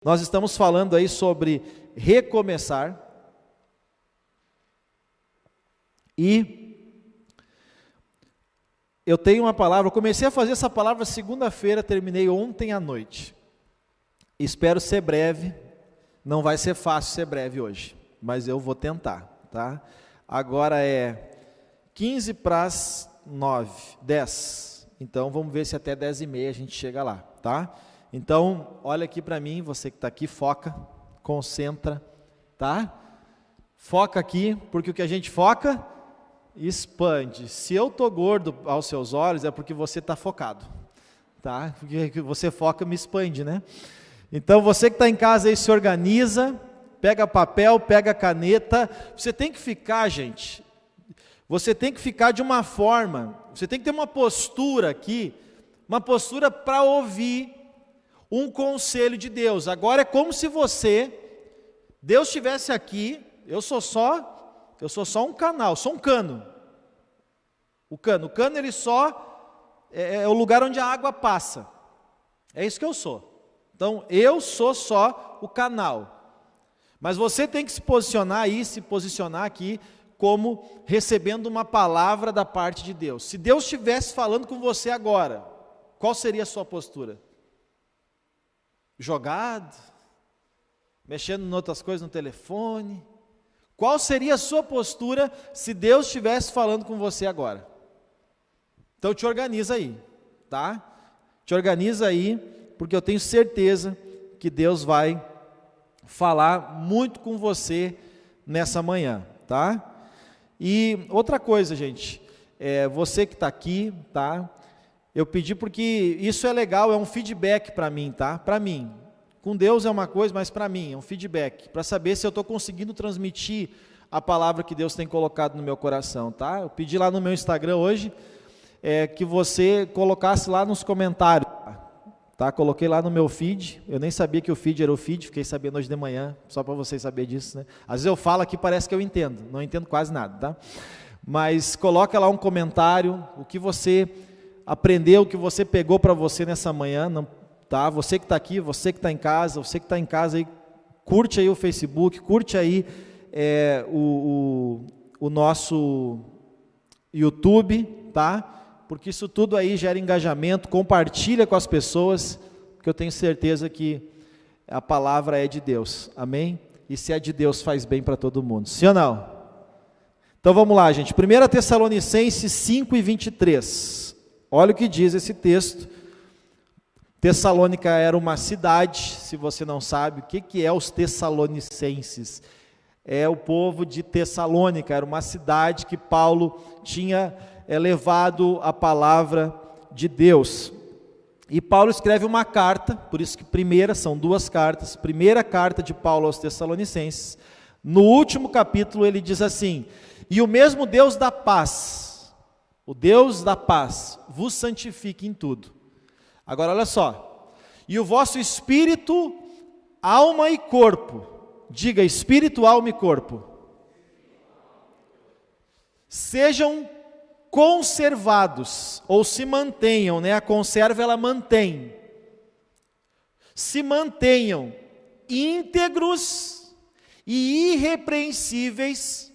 Nós estamos falando aí sobre recomeçar. E eu tenho uma palavra, eu comecei a fazer essa palavra segunda-feira, terminei ontem à noite. Espero ser breve, não vai ser fácil ser breve hoje, mas eu vou tentar, tá? Agora é 15 para as 9, 10, então vamos ver se até 10h30 a gente chega lá, tá? Então, olha aqui para mim, você que está aqui, foca, concentra, tá? Foca aqui, porque o que a gente foca, expande. Se eu estou gordo aos seus olhos, é porque você está focado, tá? Porque você foca, me expande, né? Então, você que está em casa aí, se organiza, pega papel, pega caneta, você tem que ficar, gente, você tem que ficar de uma forma, você tem que ter uma postura aqui, uma postura para ouvir um conselho de Deus. Agora é como se Deus estivesse aqui, eu sou só um canal, sou um cano. O cano ele só é o lugar onde a água passa. É isso que eu sou. Então, eu sou só o canal. Mas você tem que se posicionar aqui como recebendo uma palavra da parte de Deus. Se Deus estivesse falando com você agora, qual seria a sua postura? Jogado, mexendo em outras coisas no telefone. Qual seria a sua postura se Deus estivesse falando com você agora? Então te organiza aí, tá? Te organiza aí, porque eu tenho certeza que Deus vai falar muito com você nessa manhã, tá? E outra coisa, gente, você que está aqui, tá? Eu pedi porque isso é legal, é um feedback para mim, tá? Para mim. Com Deus é uma coisa, mas para mim é um feedback, para saber se eu estou conseguindo transmitir a palavra que Deus tem colocado no meu coração, tá? Eu pedi lá no meu Instagram hoje, que você colocasse lá nos comentários, tá? Coloquei lá no meu feed, eu nem sabia que o feed era o feed, fiquei sabendo hoje de manhã, só para vocês saberem disso, né? Às vezes eu falo aqui, parece que eu entendo, não entendo quase nada, tá? Mas coloca lá um comentário, o que você aprendeu, o que você pegou para você nessa manhã, não, tá? Você que está aqui, você que está em casa, aí, curte aí o Facebook, curte aí o nosso YouTube, tá? Porque isso tudo aí gera engajamento, compartilha com as pessoas, porque eu tenho certeza que a palavra é de Deus, amém? E se é de Deus faz bem para todo mundo, sim ou não? Então vamos lá, gente, 1 Tessalonicenses 5:23. Olha o que diz esse texto. Tessalônica era uma cidade, se você não sabe, o que é os tessalonicenses? É o povo de Tessalônica, era uma cidade que Paulo tinha levado a palavra de Deus. E Paulo escreve uma carta, por isso que são duas cartas, primeira carta de Paulo aos Tessalonicenses. No último capítulo ele diz assim: e o mesmo Deus da paz, o Deus da paz, vos santifique em tudo. Agora olha só, e o vosso espírito, alma e corpo, diga espírito, alma e corpo, sejam conservados, ou se mantenham, né? A conserva ela mantém, se mantenham íntegros e irrepreensíveis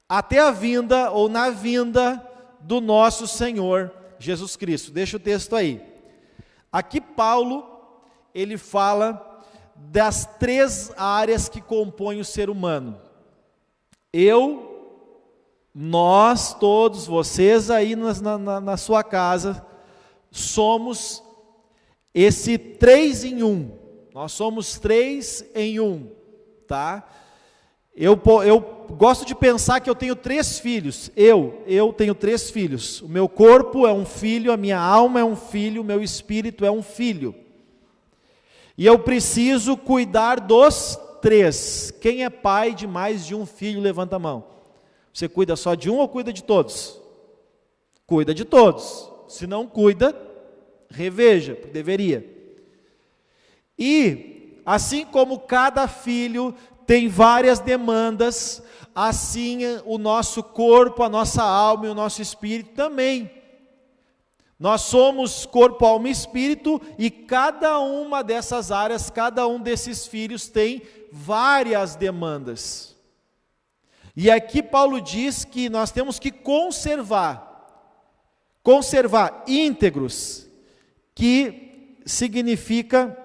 até a vinda ou na vinda do nosso Senhor Jesus Cristo. Deixa o texto aí. Aqui Paulo, ele fala das 3 áreas que compõem o ser humano. Nós todos, vocês aí na sua casa, somos esse 3 em 1. Nós somos 3 em 1, tá? Eu gosto de pensar que eu tenho 3 filhos, eu tenho 3 filhos, o meu corpo é um filho, a minha alma é um filho, o meu espírito é um filho, e eu preciso cuidar dos 3, quem é pai de mais de um filho, levanta a mão, você cuida só de um ou cuida de todos? Cuida de todos, se não cuida, reveja, deveria, e assim como cada filho tem várias demandas, assim o nosso corpo, a nossa alma e o nosso espírito também. Nós somos corpo, alma e espírito, e cada uma dessas áreas, cada um desses filhos tem várias demandas. E aqui Paulo diz que nós temos que conservar íntegros, que significa,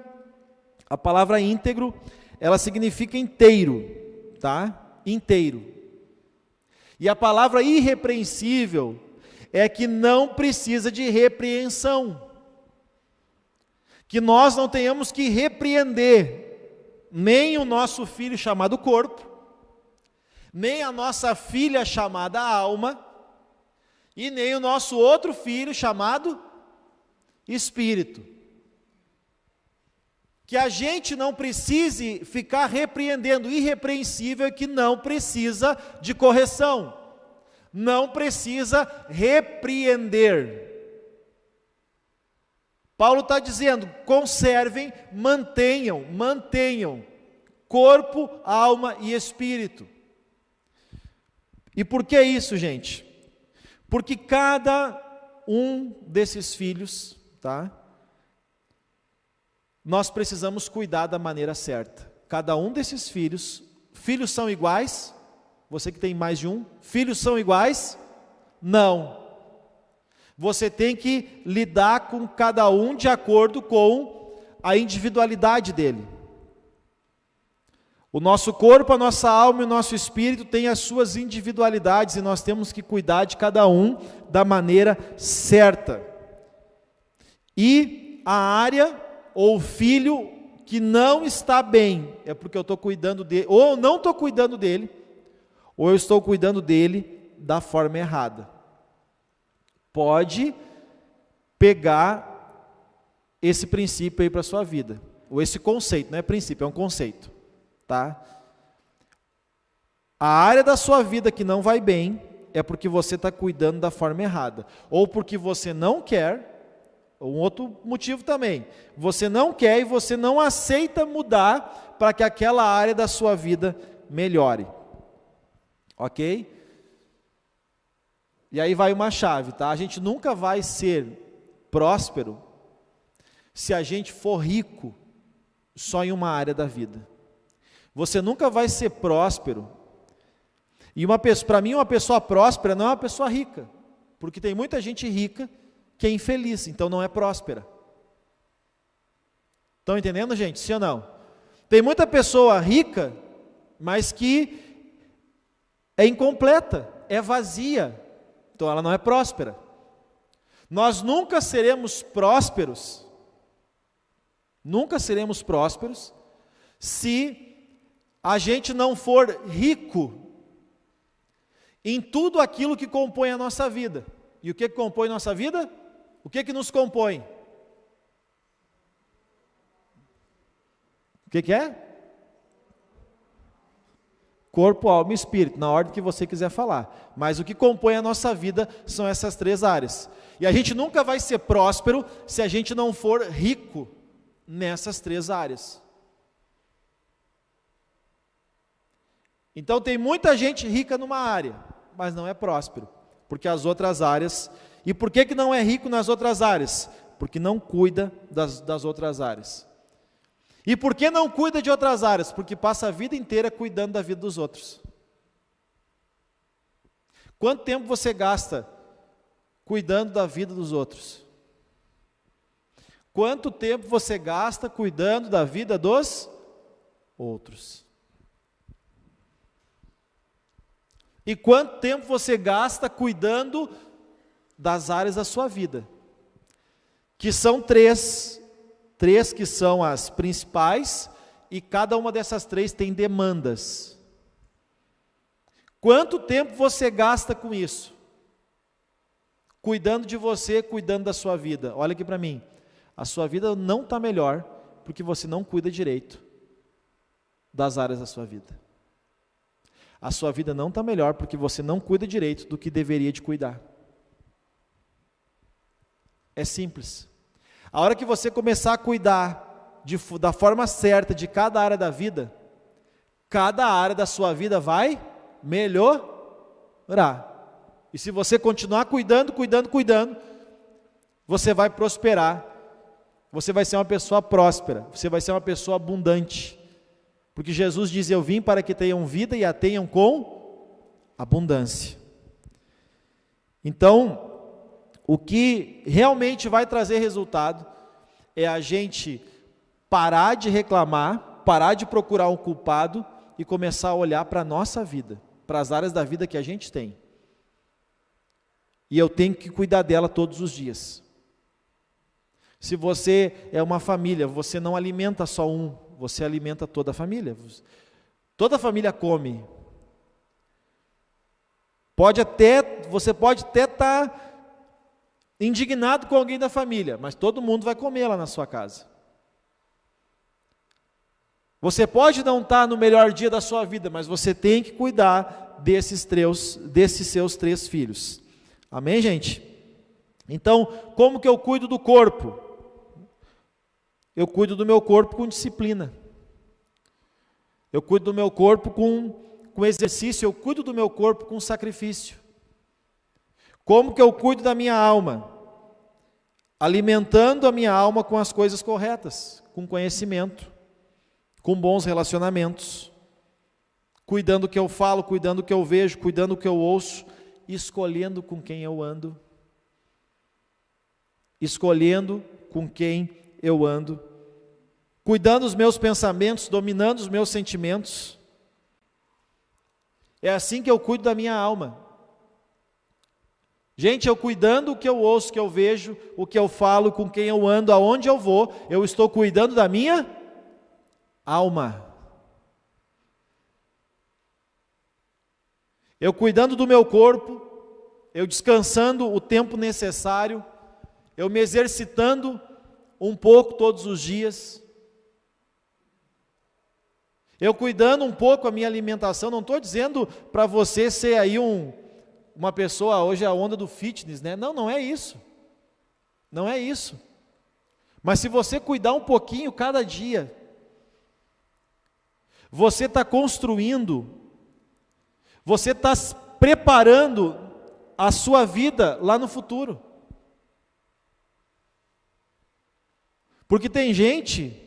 a palavra íntegro, ela significa inteiro, tá? Inteiro. E a palavra irrepreensível é que não precisa de repreensão, que nós não tenhamos que repreender nem o nosso filho chamado corpo, nem a nossa filha chamada alma, e nem o nosso outro filho chamado espírito. Que a gente não precise ficar repreendendo. Irrepreensível é que não precisa de correção, não precisa repreender. Paulo está dizendo, conservem, mantenham, corpo, alma e espírito. E por que isso, gente? Porque cada um desses filhos, tá? Nós precisamos cuidar da maneira certa. Cada um desses filhos são iguais? Você que tem mais de um, filhos são iguais? Não. Você tem que lidar com cada um de acordo com a individualidade dele. O nosso corpo, a nossa alma e o nosso espírito têm as suas individualidades e nós temos que cuidar de cada um da maneira certa. E a área ou o filho que não está bem, é porque eu estou cuidando dele, ou eu não estou cuidando dele, ou eu estou cuidando dele da forma errada. Pode pegar esse princípio aí para a sua vida, ou esse conceito, não é princípio, é um conceito, tá? A área da sua vida que não vai bem, é porque você está cuidando da forma errada, ou porque você não quer, um outro motivo também, você não quer e você não aceita mudar para que aquela área da sua vida melhore. Ok? E aí vai uma chave, tá? A gente nunca vai ser próspero se a gente for rico só em uma área da vida. Você nunca vai ser próspero. E para mim uma pessoa próspera não é uma pessoa rica, porque tem muita gente rica que é infeliz, então não é próspera. Estão entendendo, gente? Sim ou não? Tem muita pessoa rica, mas que é incompleta, é vazia, então ela não é próspera. Nós nunca seremos prósperos se a gente não for rico em tudo aquilo que compõe a nossa vida. E o que compõe a nossa vida? O que nos compõe? O que é? Corpo, alma e espírito, na ordem que você quiser falar. Mas o que compõe a nossa vida são essas três áreas. E a gente nunca vai ser próspero se a gente não for rico nessas três áreas. Então tem muita gente rica numa área, mas não é próspero, porque as outras áreas... E por que não é rico nas outras áreas? Porque não cuida das outras áreas. E por que não cuida de outras áreas? Porque passa a vida inteira cuidando da vida dos outros. Quanto tempo você gasta cuidando da vida dos outros? Quanto tempo você gasta cuidando da vida dos outros? E quanto tempo você gasta cuidando das áreas da sua vida? Que são três que são as principais, e cada uma dessas três tem demandas. Quanto tempo você gasta com isso? Cuidando de você, cuidando da sua vida. Olha aqui para mim, a sua vida não está melhor, porque você não cuida direito das áreas da sua vida. A sua vida não está melhor, porque você não cuida direito do que deveria de cuidar. É simples. A hora que você começar a cuidar da forma certa de cada área da vida, cada área da sua vida vai melhorar. E se você continuar cuidando, você vai prosperar, você vai ser uma pessoa próspera, você vai ser uma pessoa abundante, porque Jesus diz: eu vim para que tenham vida e a tenham com abundância. Então, o que realmente vai trazer resultado é a gente parar de reclamar, parar de procurar um culpado e começar a olhar para a nossa vida, para as áreas da vida que a gente tem. E eu tenho que cuidar dela todos os dias. Se você é uma família, você não alimenta só um, você alimenta toda a família. Toda a família come. Você pode até estar indignado com alguém da família, mas todo mundo vai comer lá na sua casa. Você pode não estar no melhor dia da sua vida, mas você tem que cuidar desses seus 3 filhos. Amém, gente? Então, como que eu cuido do corpo? Eu cuido do meu corpo com disciplina. Eu cuido do meu corpo com exercício, eu cuido do meu corpo com sacrifício. Como que eu cuido da minha alma? Alimentando a minha alma com as coisas corretas, com conhecimento, com bons relacionamentos, cuidando do que eu falo, cuidando do que eu vejo, cuidando do que eu ouço, escolhendo com quem eu ando. Escolhendo com quem eu ando. Cuidando dos meus pensamentos, dominando os meus sentimentos. É assim que eu cuido da minha alma. Gente, eu cuidando do que eu ouço, o que eu vejo, o que eu falo, com quem eu ando, aonde eu vou, eu estou cuidando da minha alma. Eu cuidando do meu corpo, eu descansando o tempo necessário, eu me exercitando um pouco todos os dias, eu cuidando um pouco a minha alimentação. Não estou dizendo para você ser aí uma pessoa, hoje é a onda do fitness, né? Não, não é isso. Não é isso. Mas se você cuidar um pouquinho cada dia, você está construindo, você está preparando a sua vida lá no futuro. Porque tem gente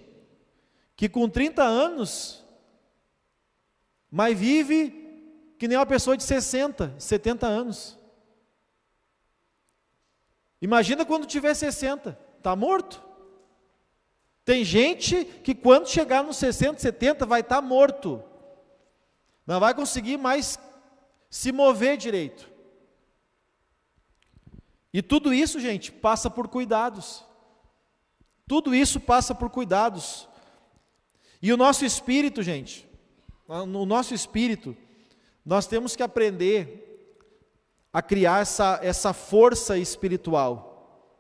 que com 30 anos, mas vive que nem uma pessoa de 60, 70 anos. Imagina quando tiver 60, está morto. Tem gente que quando chegar nos 60, 70 vai estar morto. Não vai conseguir mais se mover direito. E tudo isso, gente, passa por cuidados. Tudo isso passa por cuidados. E o nosso espírito, gente, no nosso espírito, nós temos que aprender a criar essa força espiritual,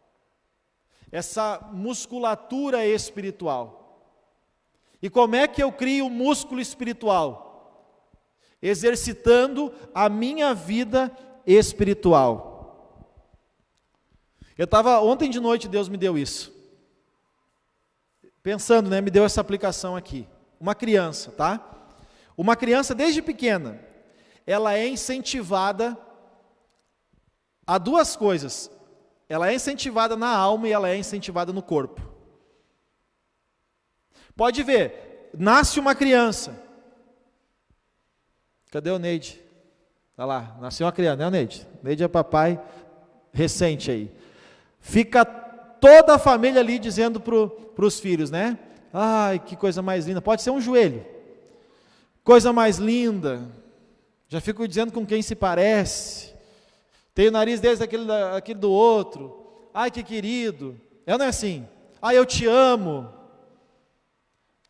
essa musculatura espiritual. E como é que eu crio o músculo espiritual? Exercitando a minha vida espiritual. Ontem de noite Deus me deu isso. Pensando, né, me deu essa aplicação aqui. Uma criança, tá? Uma criança desde pequena, ela é incentivada a 2 coisas. Ela é incentivada na alma e ela é incentivada no corpo. Pode ver, nasce uma criança. Cadê o Neide? Está lá, nasceu uma criança, né, o Neide? Neide é papai recente aí. Fica toda a família ali dizendo para os filhos, né? Ai, que coisa mais linda. Pode ser um joelho. Coisa mais linda. Já fico dizendo com quem se parece. Tem o nariz desse, aquele do outro. Ai, que querido. Não é assim? Ai, eu te amo.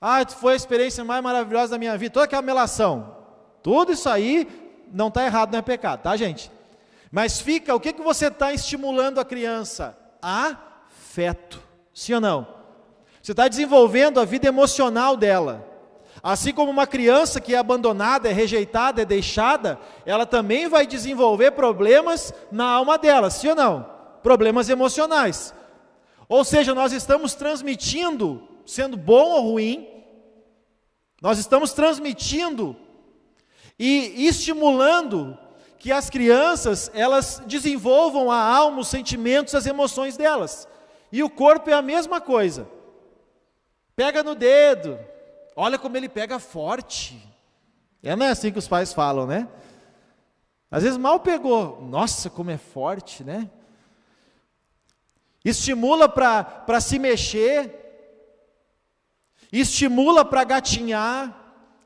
Ai, foi a experiência mais maravilhosa da minha vida. Toda aquela melação. Tudo isso aí não está errado, não é pecado, tá, gente? Mas o que você está estimulando a criança? Afeto. Sim ou não? Você está desenvolvendo a vida emocional dela. Assim como uma criança que é abandonada, é rejeitada, é deixada, ela também vai desenvolver problemas na alma dela, sim ou não? Problemas emocionais. Ou seja, nós estamos transmitindo, sendo bom ou ruim, nós estamos transmitindo e estimulando que as crianças, elas desenvolvam a alma, os sentimentos, as emoções delas. E o corpo é a mesma coisa. Pega no dedo, olha como ele pega forte. Não é assim que os pais falam, né? Às vezes mal pegou, nossa, como é forte, né? Estimula para se mexer, estimula para gatinhar,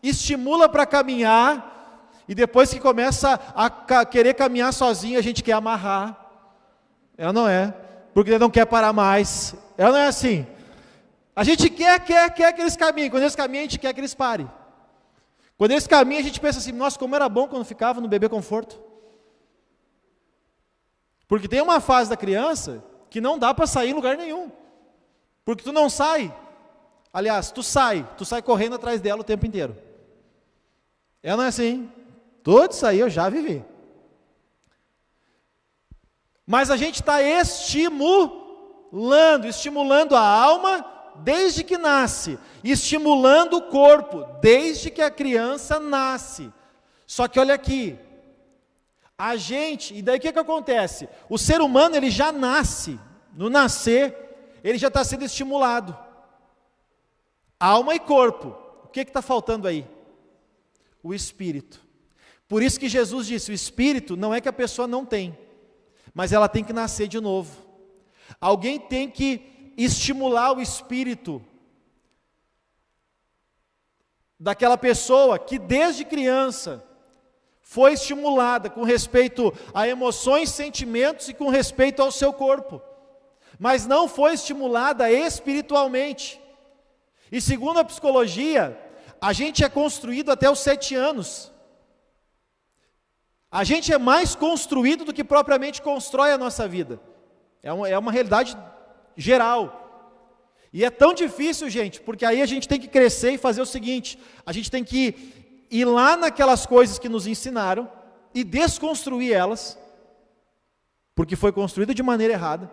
estimula para caminhar, e depois que começa a querer caminhar sozinho, a gente quer amarrar. Não é? Porque ele não quer parar mais. Não é assim. A gente quer que eles caminhem. Quando eles caminham, a gente quer que eles parem. Quando eles caminham, a gente pensa assim, nossa, como era bom quando ficava no bebê conforto. Porque tem uma fase da criança que não dá para sair em lugar nenhum. Porque tu não sai. Aliás, tu sai correndo atrás dela o tempo inteiro. Não é assim. Tudo isso aí eu já vivi. Mas a gente está estimulando a alma desde que nasce, estimulando o corpo desde que a criança nasce. Só que olha aqui, e daí o que acontece? O ser humano, ele já nasce, no nascer, ele já está sendo estimulado. Alma e corpo. O que está faltando aí? O espírito. Por isso que Jesus disse, o espírito não é que a pessoa não tem, mas ela tem que nascer de novo. Alguém tem que estimular o espírito daquela pessoa que desde criança foi estimulada com respeito a emoções, sentimentos e com respeito ao seu corpo, mas não foi estimulada espiritualmente. E segundo a psicologia, a gente é construído até os 7 anos. A gente é mais construído do que propriamente constrói a nossa vida. É uma realidade geral. E é tão difícil, gente, porque aí a gente tem que crescer e fazer o seguinte: a gente tem que ir lá naquelas coisas que nos ensinaram e desconstruir elas, porque foi construída de maneira errada,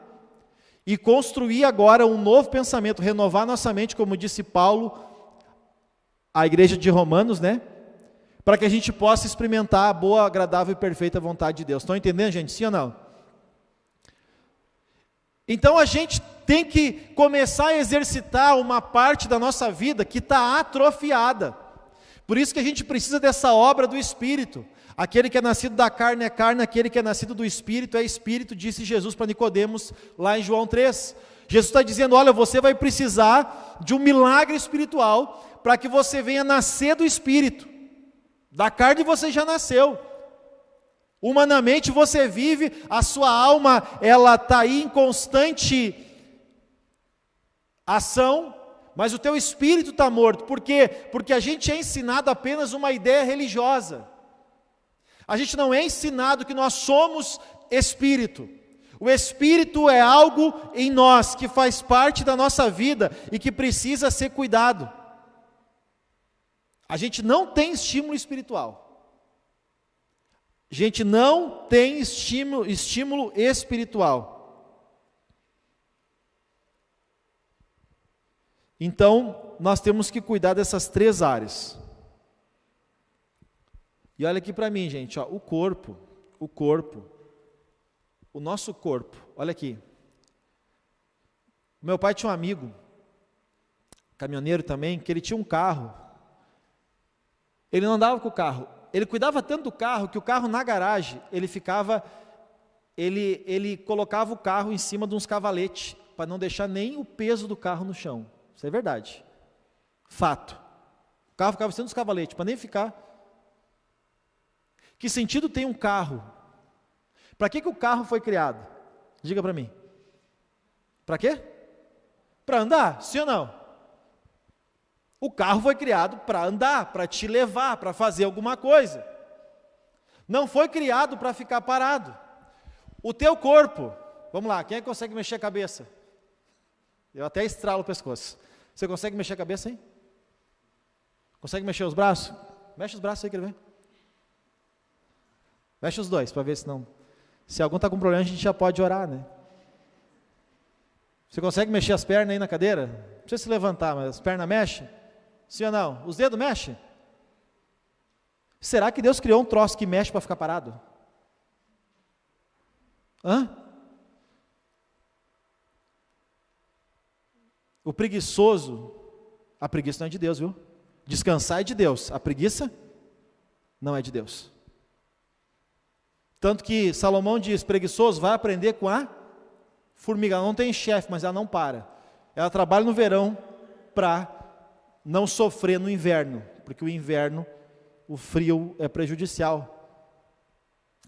e construir agora um novo pensamento, renovar nossa mente, como disse Paulo à igreja de Romanos, né? Para que a gente possa experimentar a boa, agradável e perfeita vontade de Deus. Estão entendendo, gente? Sim ou não? Então a gente tem que começar a exercitar uma parte da nossa vida que está atrofiada. Por isso que a gente precisa dessa obra do Espírito. Aquele que é nascido da carne é carne, aquele que é nascido do Espírito é Espírito, disse Jesus para Nicodemos lá em João 3. Jesus está dizendo, olha, você vai precisar de um milagre espiritual para que você venha nascer do Espírito. Da carne você já nasceu. Humanamente você vive, a sua alma, ela está aí em constante ação, mas o teu espírito está morto. Por quê? Porque a gente é ensinado apenas uma ideia religiosa. A gente não é ensinado que nós somos espírito. O espírito é algo em nós, que faz parte da nossa vida e que precisa ser cuidado. A gente não tem estímulo espiritual. A gente não tem estímulo espiritual. Então, nós temos que cuidar dessas 3 áreas. E olha aqui para mim, gente, ó, o nosso corpo, olha aqui. Meu pai tinha um amigo, caminhoneiro também, que ele tinha um carro. Ele não andava com o carro, ele cuidava tanto do carro, que o carro na garagem, ele colocava o carro em cima de uns cavaletes, para não deixar nem o peso do carro no chão. Isso é verdade. Fato. O carro ficava em cima dos cavaletes, para nem ficar. Que sentido tem um carro? Para que o carro foi criado? Diga para mim. Para quê? Para andar, sim ou não? O carro foi criado para andar, para te levar, para fazer alguma coisa. Não foi criado para ficar parado. O teu corpo, vamos lá, quem é que consegue mexer a cabeça? Eu até estralo o pescoço. Você consegue mexer a cabeça, hein? Consegue mexer os braços? Mexe os braços aí, quer ver? Mexe os dois, para ver se não... Se algum está com problema, a gente já pode orar, né? Você consegue mexer as pernas aí na cadeira? Não precisa se levantar, mas as pernas mexem? Sim ou não? Os dedos mexem? Será que Deus criou um troço que mexe para ficar parado? O preguiçoso, a preguiça não é de Deus, viu? Descansar é de Deus, a preguiça não é de Deus. Tanto que Salomão diz, preguiçoso, vai aprender com a formiga. Ela não tem chefe, mas ela não para. Ela trabalha no verão para não sofrer no inverno, porque o inverno, o frio é prejudicial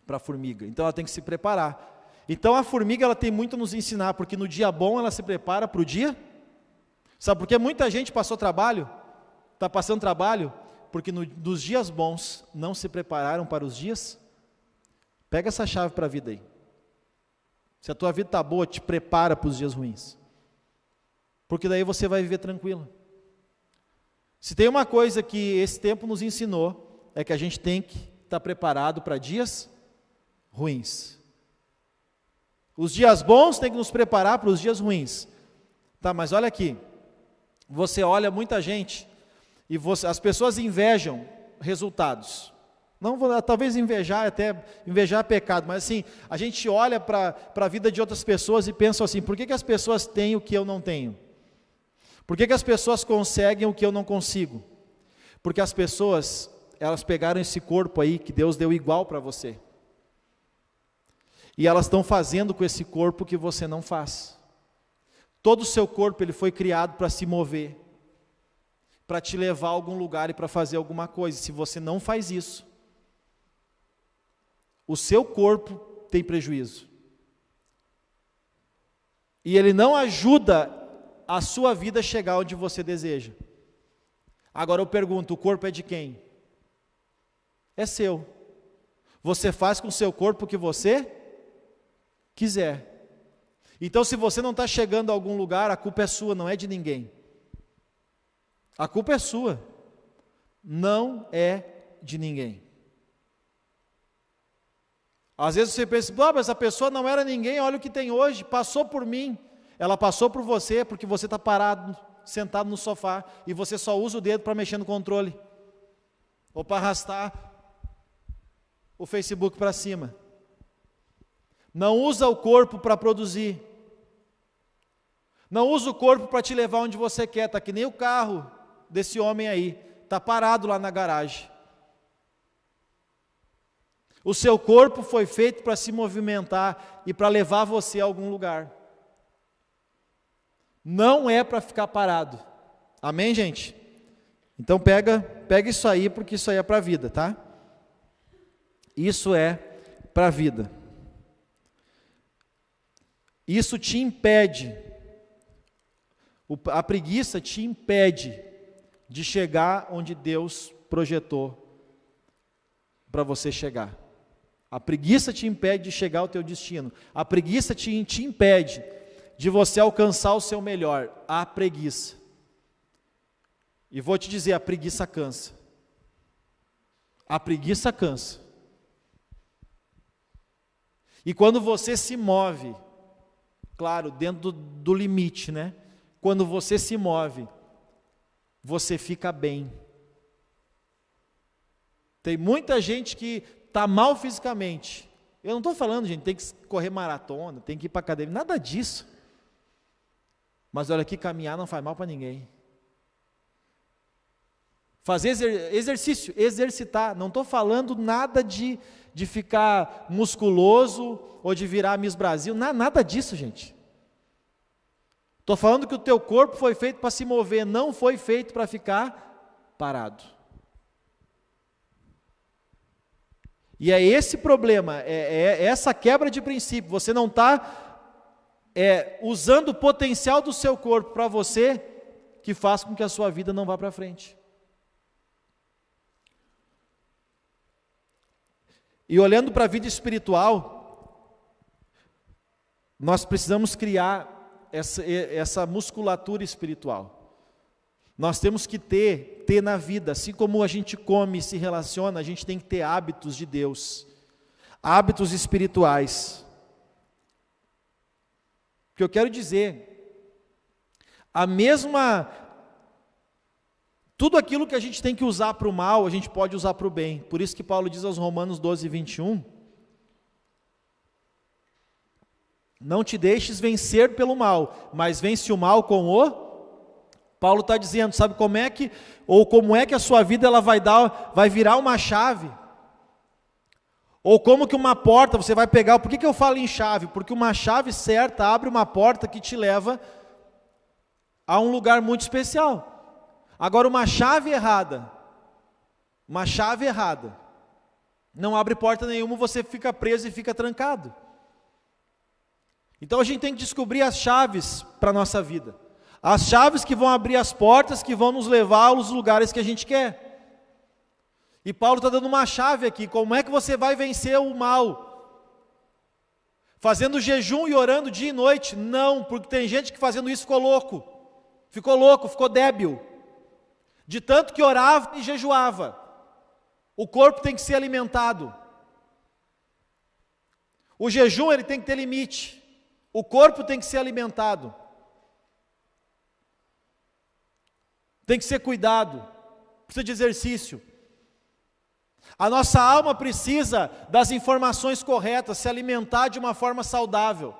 para a formiga. Então ela tem que se preparar. Então a formiga ela tem muito a nos ensinar, porque no dia bom ela se prepara para o dia. Sabe por que muita gente passou trabalho? Está passando trabalho? Porque nos dias bons não se prepararam para os dias. Pega essa chave para a vida aí. Se a tua vida está boa, te prepara para os dias ruins. Porque daí você vai viver tranquilo. Se tem uma coisa que esse tempo nos ensinou, é que a gente tem que estar preparado para dias ruins. Os dias bons tem que nos preparar para os dias ruins. Tá, mas olha aqui. Você olha muita gente e as pessoas invejam resultados. Não vou, talvez invejar é pecado, mas assim, a gente olha para a vida de outras pessoas e pensa assim, por que as pessoas têm o que eu não tenho? Por que as pessoas conseguem o que eu não consigo? Porque as pessoas, elas pegaram esse corpo aí que Deus deu igual para você. E elas estão fazendo com esse corpo o que você não faz. Todo o seu corpo ele foi criado para se mover, para te levar a algum lugar e para fazer alguma coisa. Se você não faz isso, o seu corpo tem prejuízo. E ele não ajuda a sua vida a chegar onde você deseja. Agora eu pergunto, o corpo é de quem? É seu. Você faz com o seu corpo o que você quiser. Então se você não está chegando a algum lugar, a culpa é sua, não é de ninguém. A culpa é sua, não é de ninguém. Às vezes você pensa, mas essa pessoa não era ninguém, olha o que tem hoje, passou por mim. Ela passou por você porque você está parado, sentado no sofá, e você só usa o dedo para mexer no controle, ou para arrastar o Facebook para cima. Não usa o corpo para produzir. Não usa o corpo para te levar onde você quer. Está que nem o carro desse homem aí. Está parado lá na garagem. O seu corpo foi feito para se movimentar e para levar você a algum lugar. Não é para ficar parado. Amém, gente? Então pega isso aí, porque isso aí é para a vida, tá? Isso é para a vida. Isso te impede, a preguiça te impede de chegar onde Deus projetou para você chegar. A preguiça te impede de chegar ao teu destino. A preguiça te impede de você alcançar o seu melhor. A preguiça. E vou te dizer, a preguiça cansa. A preguiça cansa. E quando você se move, claro, dentro do limite, né? Quando você se move, você fica bem. Tem muita gente que está mal fisicamente. Eu não estou falando, gente, tem que correr maratona, tem que ir para a academia, nada disso. Mas olha aqui, caminhar não faz mal para ninguém. Fazer exercício, exercitar, não estou falando nada de ficar musculoso ou de virar Miss Brasil, nada disso, gente. Estou falando que o teu corpo foi feito para se mover, não foi feito para ficar parado. E é esse problema, é essa quebra de princípio. Você não está usando o potencial do seu corpo para você, que faz com que a sua vida não vá para frente. E olhando para a vida espiritual, nós precisamos criar essa musculatura espiritual. Nós temos que ter na vida, assim como a gente come e se relaciona, a gente tem que ter hábitos de Deus, hábitos espirituais. O que eu quero dizer, tudo aquilo que a gente tem que usar para o mal, a gente pode usar para o bem. Por isso que Paulo diz aos Romanos 12, 21, Não te deixes vencer pelo mal, mas vence o mal com o... Paulo está dizendo, sabe como é que a sua vida ela vai virar uma chave? Ou como que uma porta você vai pegar? Por que eu falo em chave? Porque uma chave certa abre uma porta que te leva a um lugar muito especial. Agora uma chave errada, não abre porta nenhuma, você fica preso e fica trancado. Então a gente tem que descobrir as chaves para a nossa vida. As chaves que vão abrir as portas, que vão nos levar aos lugares que a gente quer. E Paulo está dando uma chave aqui, como é que você vai vencer o mal? Fazendo jejum e orando dia e noite? Não, porque tem gente que fazendo isso ficou louco, ficou débil, de tanto que orava e jejuava. O corpo tem que ser alimentado. O jejum ele tem que ter limite, o corpo tem que ser alimentado, tem que ser cuidado, precisa de exercício. A nossa alma precisa das informações corretas, se alimentar de uma forma saudável.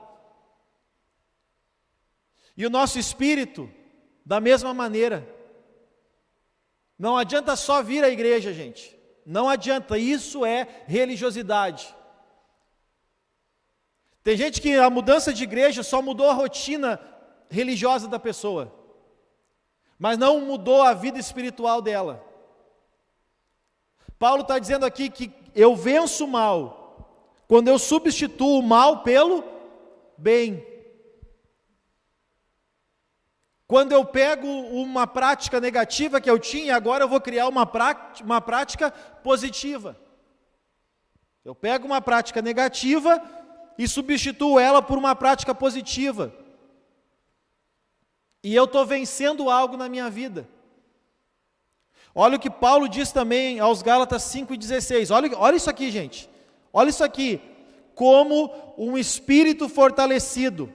E o nosso espírito, da mesma maneira. Não adianta só vir à igreja, gente. Não adianta, isso é religiosidade. Tem gente que a mudança de igreja só mudou a rotina religiosa da pessoa, mas não mudou a vida espiritual dela. Paulo está dizendo aqui que eu venço o mal quando eu substituo o mal pelo bem. Quando eu pego uma prática negativa que eu tinha, agora eu vou criar uma prática positiva. Eu pego uma prática negativa e substituo ela por uma prática positiva. E eu estou vencendo algo na minha vida. Olha o que Paulo diz também aos Gálatas 5:16. Olha isso aqui, gente. Olha isso aqui. Como um espírito fortalecido.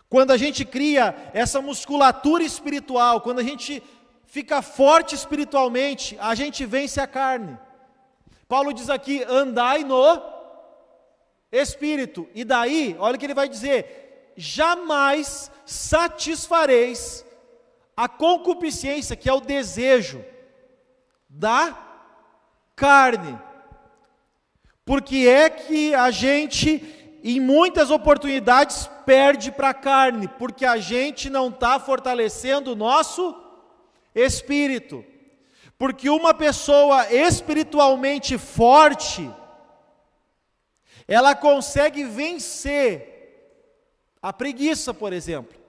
Quando a gente cria essa musculatura espiritual, quando a gente fica forte espiritualmente, a gente vence a carne. Paulo diz aqui, andai no Espírito. E daí, olha o que ele vai dizer, jamais satisfareis a concupiscência, que é o desejo da carne. Porque é que a gente, em muitas oportunidades, perde para a carne, porque a gente não está fortalecendo o nosso espírito. Porque uma pessoa espiritualmente forte, ela consegue vencer a preguiça, por exemplo.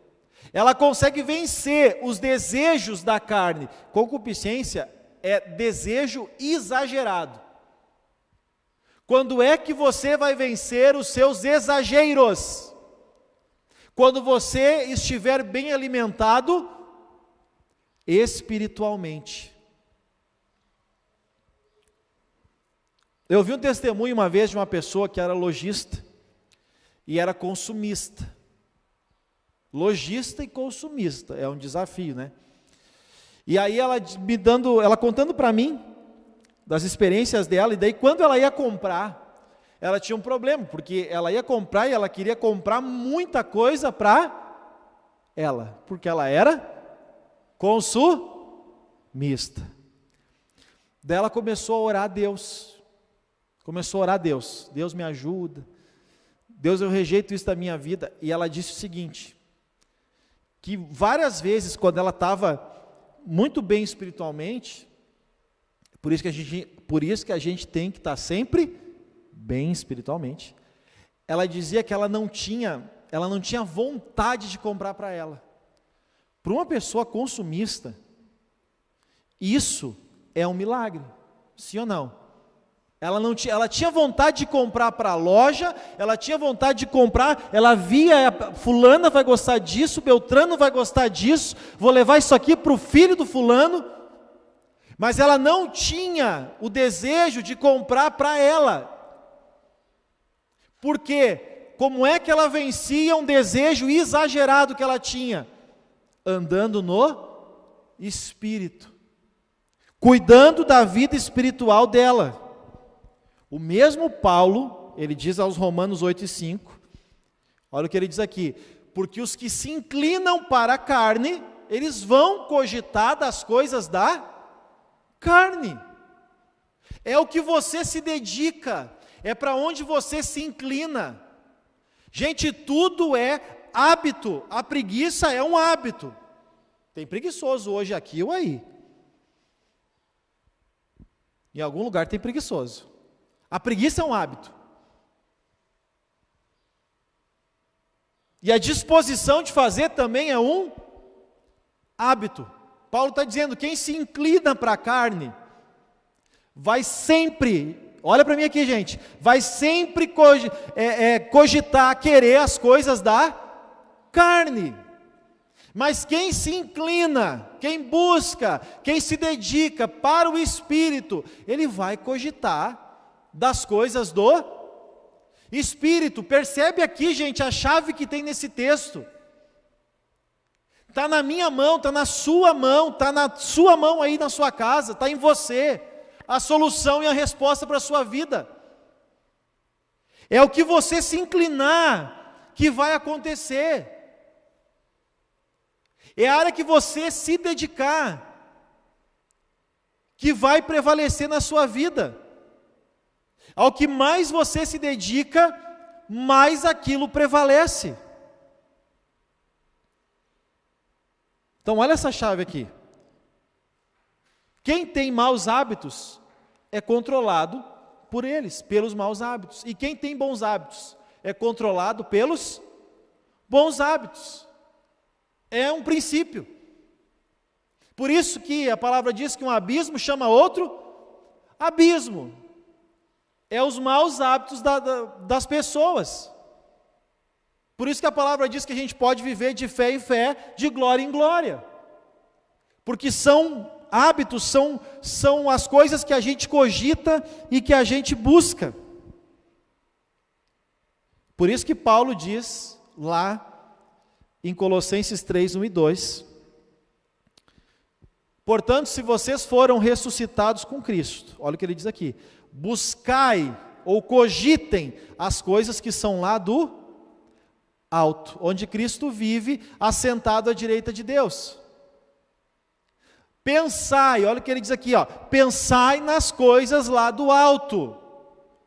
Ela consegue vencer os desejos da carne. Concupiscência é desejo exagerado. Quando é que você vai vencer os seus exageros? Quando você estiver bem alimentado espiritualmente. Eu vi um testemunho uma vez de uma pessoa que era lojista e era consumista. Lojista e consumista, é um desafio, né? E aí ela contando para mim das experiências dela, e daí quando ela ia comprar, ela tinha um problema, porque ela ia comprar e ela queria comprar muita coisa para ela, porque ela era consumista. Daí ela começou a orar a Deus, Deus me ajuda, Deus, eu rejeito isso da minha vida. E ela disse o seguinte, que várias vezes quando ela estava muito bem espiritualmente, por isso que a gente tem que estar sempre bem espiritualmente, ela dizia que ela não tinha vontade de comprar para ela. Para uma pessoa consumista, isso é um milagre, sim ou não? Ela tinha vontade de comprar para a loja, ela tinha vontade de comprar, ela via, fulana vai gostar disso, Beltrano vai gostar disso, vou levar isso aqui para o filho do fulano, mas ela não tinha o desejo de comprar para ela. Por quê? Como é que ela vencia um desejo exagerado que ela tinha? Andando no Espírito, cuidando da vida espiritual dela. O mesmo Paulo, ele diz aos Romanos 8:5, Olha o que ele diz aqui: porque os que se inclinam para a carne, eles vão cogitar das coisas da carne. É o que você se dedica, é para onde você se inclina. Gente, tudo é hábito, a preguiça é um hábito. Tem preguiçoso hoje aqui ou aí. Em algum lugar tem preguiçoso. A preguiça é um hábito. E a disposição de fazer também é um hábito. Paulo está dizendo, quem se inclina para a carne, vai sempre, olha para mim aqui, gente, vai sempre cogitar, querer as coisas da carne. Mas quem se inclina, quem busca, quem se dedica para o Espírito, ele vai cogitar das coisas do Espírito. Percebe aqui, gente, a chave que tem nesse texto. Está na minha mão, está na sua mão, está na sua mão aí na sua casa, está em você. A solução e a resposta para a sua vida. É o que você se inclinar que vai acontecer. É a área que você se dedicar que vai prevalecer na sua vida. Ao que mais você se dedica, mais aquilo prevalece. Então olha essa chave aqui. Quem tem maus hábitos é controlado por eles, pelos maus hábitos. E quem tem bons hábitos é controlado pelos bons hábitos. É um princípio. Por isso que a palavra diz que um abismo chama outro abismo. É os maus hábitos das pessoas. Por isso que a palavra diz que a gente pode viver de fé em fé, de glória em glória. Porque são hábitos, são as coisas que a gente cogita e que a gente busca. Por isso que Paulo diz lá em Colossenses 3, 1 e 2, portanto, se vocês foram ressuscitados com Cristo, olha o que ele diz aqui, buscai ou cogitem as coisas que são lá do alto, onde Cristo vive, assentado à direita de Deus. Pensai, olha o que ele diz aqui, ó, pensai nas coisas lá do alto.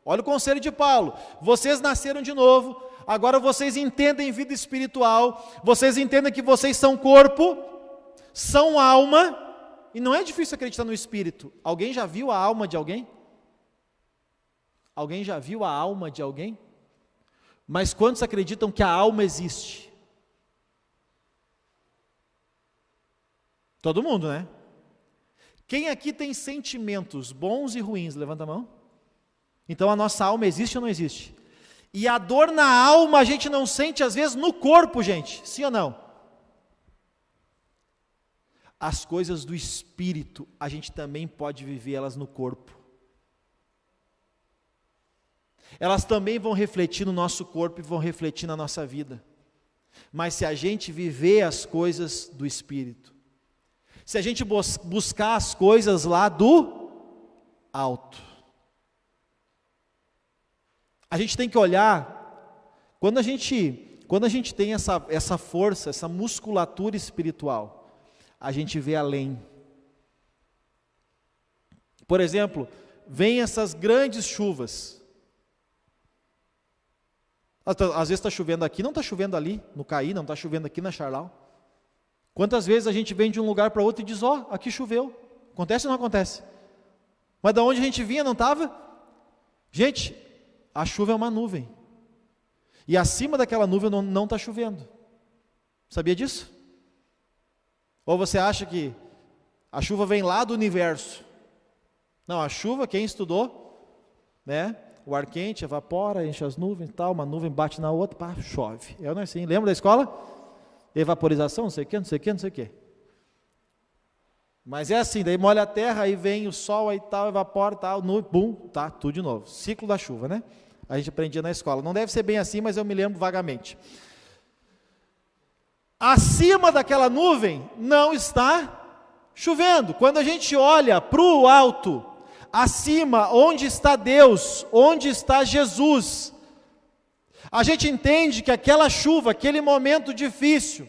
Olha o conselho de Paulo, vocês nasceram de novo, agora vocês entendem vida espiritual, vocês entendem que vocês são corpo, são alma, e não é difícil acreditar no espírito. Alguém já viu a alma de alguém? Alguém já viu a alma de alguém? Mas quantos acreditam que a alma existe? Todo mundo, né? Quem aqui tem sentimentos bons e ruins? Levanta a mão. Então a nossa alma existe ou não existe? E a dor na alma a gente não sente às vezes no corpo, gente. Sim ou não? As coisas do espírito a gente também pode viver elas no corpo. Elas também vão refletir no nosso corpo e vão refletir na nossa vida. Mas se a gente viver as coisas do Espírito, se a gente buscar as coisas lá do alto, a gente tem que olhar, quando a gente tem essa força, essa musculatura espiritual, a gente vê além. Por exemplo, vem essas grandes chuvas. Às vezes está chovendo aqui, não está chovendo ali, no Caí, não está chovendo aqui na Charlau. Quantas vezes a gente vem de um lugar para outro e diz, ó, aqui choveu. Acontece ou não acontece? Mas da onde a gente vinha não estava? Gente, a chuva é uma nuvem. E acima daquela nuvem não está chovendo. Sabia disso? Ou você acha que a chuva vem lá do universo? Não, a chuva, quem estudou, né? O ar quente evapora, enche as nuvens e tal, uma nuvem bate na outra, pá, chove. Eu não é assim, lembra da escola? Evaporização, não sei o que, não sei o que, não sei o que. Mas é assim, daí molha a terra, aí vem o sol, aí tal, evapora, tal, nuvem, bum, tá, tudo de novo. Ciclo da chuva, né? A gente aprendia na escola. Não deve ser bem assim, mas eu me lembro vagamente. Acima daquela nuvem não está chovendo. Quando a gente olha para o alto, acima, onde está Deus, onde está Jesus, A gente entende que aquela chuva, aquele momento difícil,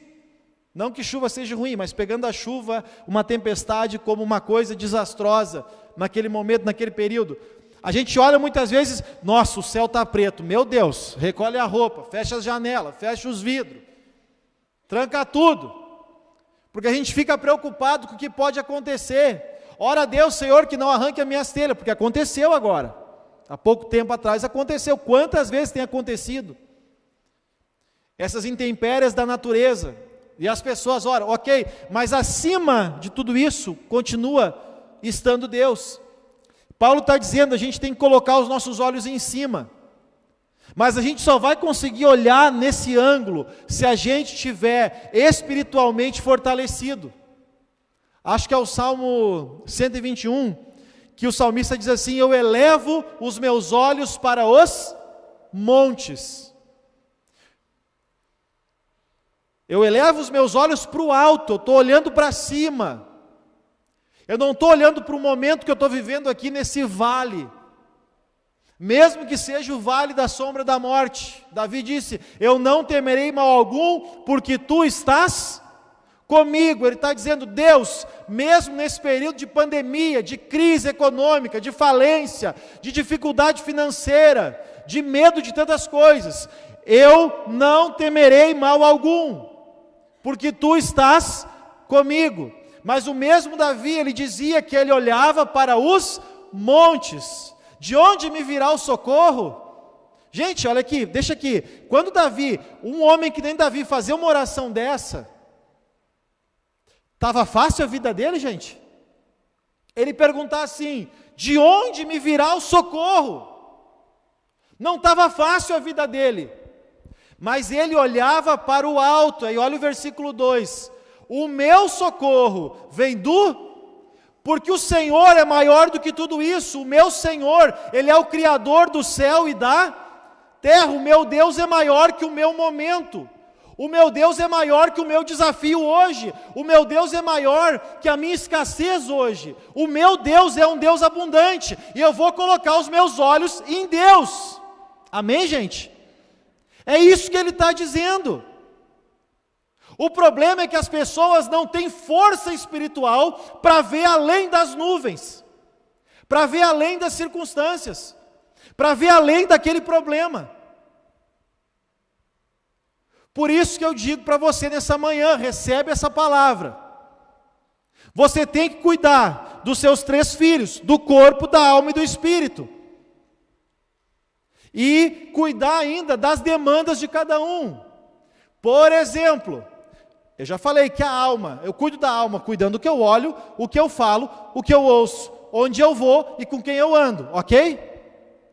não que chuva seja ruim, mas pegando a chuva, uma tempestade como uma coisa desastrosa, naquele momento, naquele período, a gente olha muitas vezes, nossa, o céu está preto, meu Deus, recolhe a roupa, fecha as janelas, fecha os vidros, tranca tudo, porque a gente fica preocupado com o que pode acontecer. Ora a Deus, Senhor, que não arranque as minhas telhas, porque aconteceu agora, há pouco tempo atrás aconteceu, quantas vezes tem acontecido? Essas intempéries da natureza, e as pessoas oram, ok, mas acima de tudo isso, continua estando Deus. Paulo está dizendo, a gente tem que colocar os nossos olhos em cima, mas a gente só vai conseguir olhar nesse ângulo, se a gente estiver espiritualmente fortalecido. Acho que é o Salmo 121, que o salmista diz assim, eu elevo os meus olhos para os montes. Eu elevo os meus olhos para o alto, eu estou olhando para cima. Eu não estou olhando para o momento que eu estou vivendo aqui nesse vale. Mesmo que seja o vale da sombra da morte. Davi disse, eu não temerei mal algum, porque tu estás comigo. Ele está dizendo, Deus, mesmo nesse período de pandemia, de crise econômica, de falência, de dificuldade financeira, de medo de tantas coisas, eu não temerei mal algum, porque tu estás comigo. Mas o mesmo Davi, ele dizia que ele olhava para os montes. De onde me virá o socorro? Gente, olha aqui, deixa aqui. Quando Davi, um homem que nem Davi, fazia uma oração dessa, estava fácil a vida dele, gente? Ele perguntar assim, de onde me virá o socorro? Não estava fácil a vida dele. Mas ele olhava para o alto, aí olha o versículo 2, o meu socorro vem porque o Senhor é maior do que tudo isso, o meu Senhor, Ele é o Criador do céu e da terra, o meu Deus é maior que o meu momento, o meu Deus é maior que o meu desafio hoje, o meu Deus é maior que a minha escassez hoje, o meu Deus é um Deus abundante, e eu vou colocar os meus olhos em Deus, amém, gente? É isso que ele está dizendo. O problema é que as pessoas não têm força espiritual para ver além das nuvens, para ver além das circunstâncias, para ver além daquele problema. Por isso que eu digo para você nessa manhã, recebe essa palavra. Você tem que cuidar dos seus 3 filhos, do corpo, da alma e do espírito. E cuidar ainda das demandas de cada um. Por exemplo, eu já falei que a alma, eu cuido da alma, cuidando do que eu olho, o que eu falo, o que eu ouço, onde eu vou e com quem eu ando, ok?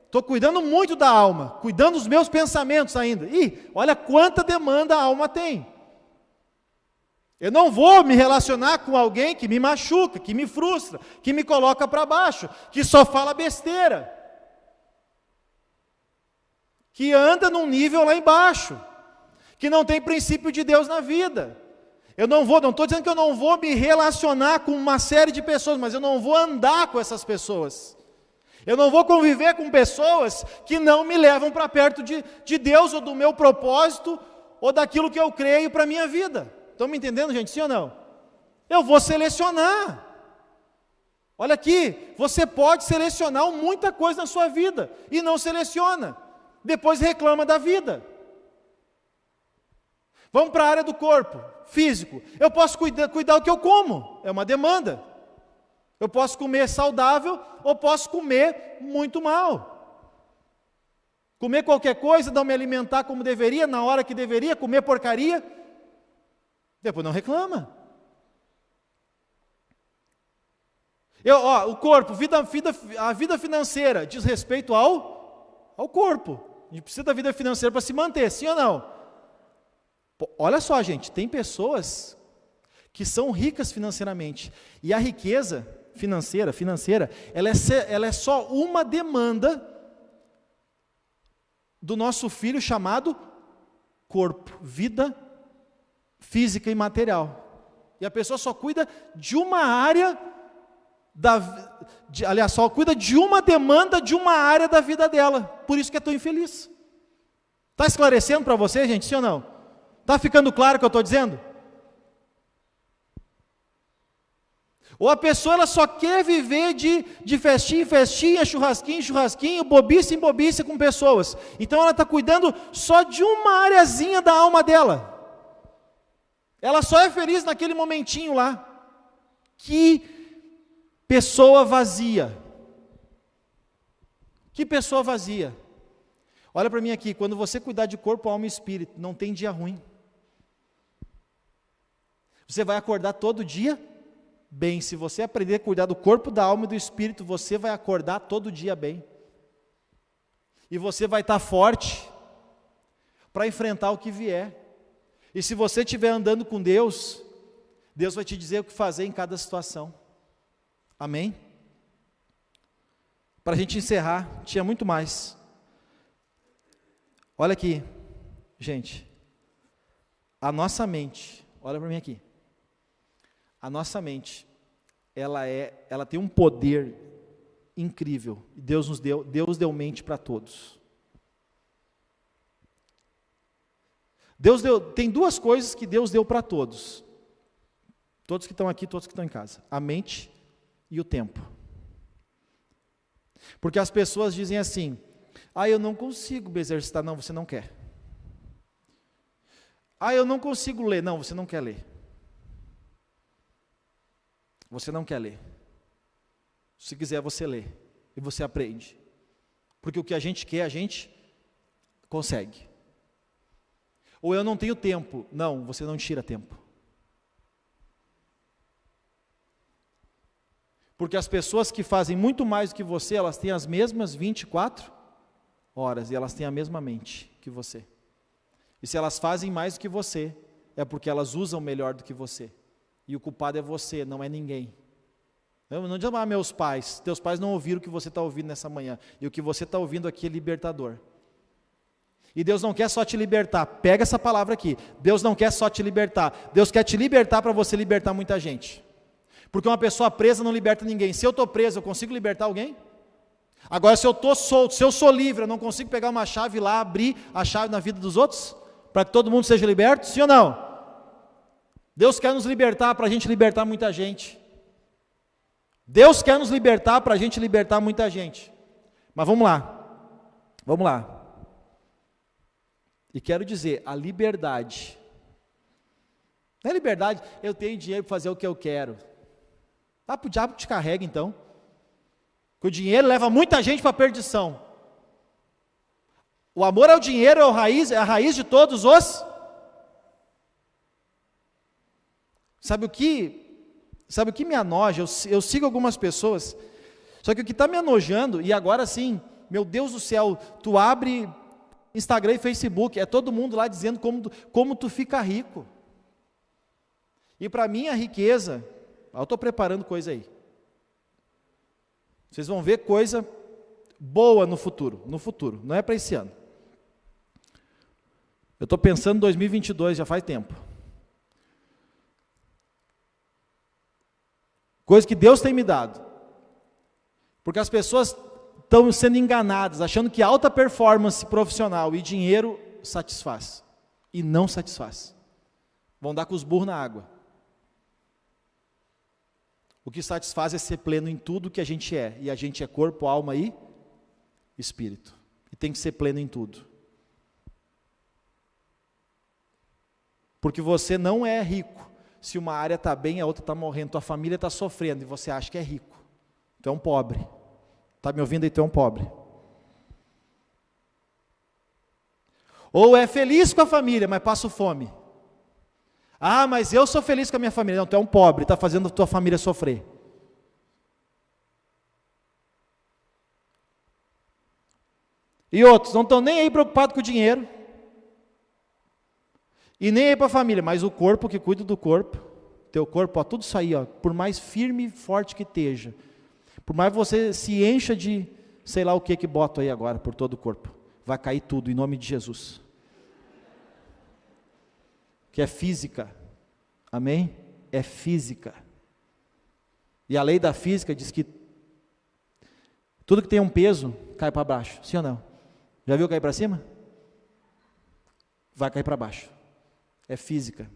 Estou cuidando muito da alma, cuidando dos meus pensamentos ainda. E olha quanta demanda a alma tem. Eu não vou me relacionar com alguém que me machuca, que me frustra, que me coloca para baixo, que só fala besteira, que anda num nível lá embaixo, que não tem princípio de Deus na vida. Eu não estou dizendo que eu não vou me relacionar com uma série de pessoas, mas eu não vou andar com essas pessoas. Eu não vou conviver com pessoas que não me levam para perto de Deus, ou do meu propósito, ou daquilo que eu creio para a minha vida. Estão me entendendo, gente? Sim ou não? Eu vou selecionar. Olha aqui, você pode selecionar muita coisa na sua vida, e não seleciona. Depois reclama da vida. Vamos para a área do corpo, físico. Eu posso cuidar do que eu como, é uma demanda. Eu posso comer saudável ou posso comer muito mal. Comer qualquer coisa, não me alimentar como deveria, na hora que deveria, comer porcaria. Depois não reclama. O corpo, a vida financeira diz respeito ao corpo. A gente precisa da vida financeira para se manter, sim ou não? Olha só, gente, tem pessoas que são ricas financeiramente, e a riqueza financeira, ela é só uma demanda do nosso filho chamado corpo, vida física e material. E a pessoa só cuida de uma área, só cuida de uma demanda de uma área da vida dela, por isso que é tão infeliz. Está esclarecendo para você, gente, sim ou não? Está ficando claro o que eu estou dizendo? Ou a pessoa ela só quer viver de festinha em festinha, churrasquinho em churrasquinho, bobice em bobice com pessoas. Então ela está cuidando só de uma areazinha da alma dela. Ela só é feliz naquele momentinho lá. Que pessoa vazia. Que pessoa vazia. Olha para mim aqui, quando você cuidar de corpo, alma e espírito, não tem dia ruim. Você vai acordar todo dia bem. Se você aprender a cuidar do corpo, da alma e do espírito, você vai acordar todo dia bem. E você vai estar forte para enfrentar o que vier. E se você estiver andando com Deus, Deus vai te dizer o que fazer em cada situação. Amém? Para a gente encerrar, tinha muito mais. Olha aqui, gente. A nossa mente, olha para mim aqui. A nossa mente, ela tem um poder incrível. Deus deu mente para todos. Tem duas coisas que Deus deu para todos. Todos que estão aqui, todos que estão em casa. A mente e o tempo. Porque as pessoas dizem assim: eu não consigo me exercitar. Não, você não quer. Eu não consigo ler. Não, você não quer ler. Você não quer ler. Se quiser, você lê. E você aprende. Porque o que a gente quer, a gente consegue. Ou eu não tenho tempo. Não, você não tira tempo. Porque as pessoas que fazem muito mais do que você, elas têm as mesmas 24 horas. E elas têm a mesma mente que você. E se elas fazem mais do que você, é porque elas usam melhor do que você. E o culpado é você, não é ninguém. Eu não digo meus pais. Teus pais não ouviram o que você está ouvindo nessa manhã. E o que você está ouvindo aqui é libertador. E Deus não quer só te libertar. Pega essa palavra aqui. Deus não quer só te libertar. Deus quer te libertar para você libertar muita gente. Porque uma pessoa presa não liberta ninguém. Se eu estou preso, eu consigo libertar alguém? Agora, se eu estou solto, se eu sou livre, eu não consigo pegar uma chave lá, abrir a chave na vida dos outros? Para que todo mundo seja liberto? Sim ou não? Deus quer nos libertar para a gente libertar muita gente. Deus quer nos libertar para a gente libertar muita gente. Mas vamos lá. Vamos lá. E quero dizer, a liberdade. Não é liberdade, eu tenho dinheiro para fazer o que eu quero. Para o diabo te carrega então. Porque o dinheiro leva muita gente para a perdição. O amor ao dinheiro é a raiz de todos os... Sabe o que me anoja? Eu sigo algumas pessoas, só que o que está me anojando, e agora sim, meu Deus do céu, tu abre Instagram e Facebook, é todo mundo lá dizendo como tu fica rico. E para mim a riqueza, eu estou preparando coisa aí. Vocês vão ver coisa boa no futuro, não é para esse ano. Eu estou pensando em 2022, já faz tempo. Coisa que Deus tem me dado. Porque as pessoas estão sendo enganadas, achando que alta performance profissional e dinheiro satisfaz. E não satisfaz. Vão dar com os burros na água. O que satisfaz é ser pleno em tudo que a gente é. E a gente é corpo, alma e espírito. E tem que ser pleno em tudo. Porque você não é rico se uma área está bem e a outra está morrendo. Tua família está sofrendo e você acha que é rico. Tu é um pobre. Está me ouvindo aí? Tu é um pobre. Ou é feliz com a família, mas passa fome. Mas eu sou feliz com a minha família. Não, tu é um pobre, está fazendo a tua família sofrer. E outros não estão nem aí preocupados com o dinheiro. E nem aí para a família, mas o corpo que cuida do corpo. Teu corpo, tudo isso aí, por mais firme e forte que esteja. Por mais você se encha de, sei lá o que boto aí agora, por todo o corpo. Vai cair tudo, em nome de Jesus. Que é física. Amém? É física. E a lei da física diz que tudo que tem um peso, cai para baixo. Sim ou não? Já viu cair para cima? vai cair para baixo. É física.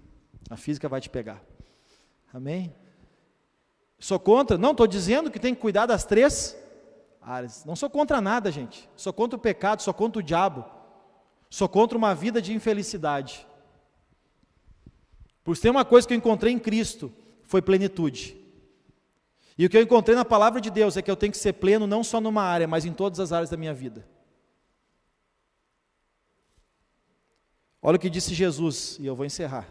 A física vai te pegar. Amém? Sou contra? Não, estou dizendo que tem que cuidar das 3 áreas. Não sou contra nada, gente. Sou contra o pecado, sou contra o diabo. Sou contra uma vida de infelicidade. Por ter uma coisa que eu encontrei em Cristo, foi plenitude. E o que eu encontrei na palavra de Deus é que eu tenho que ser pleno não só numa área, mas em todas as áreas da minha vida. Olha o que disse Jesus, e eu vou encerrar.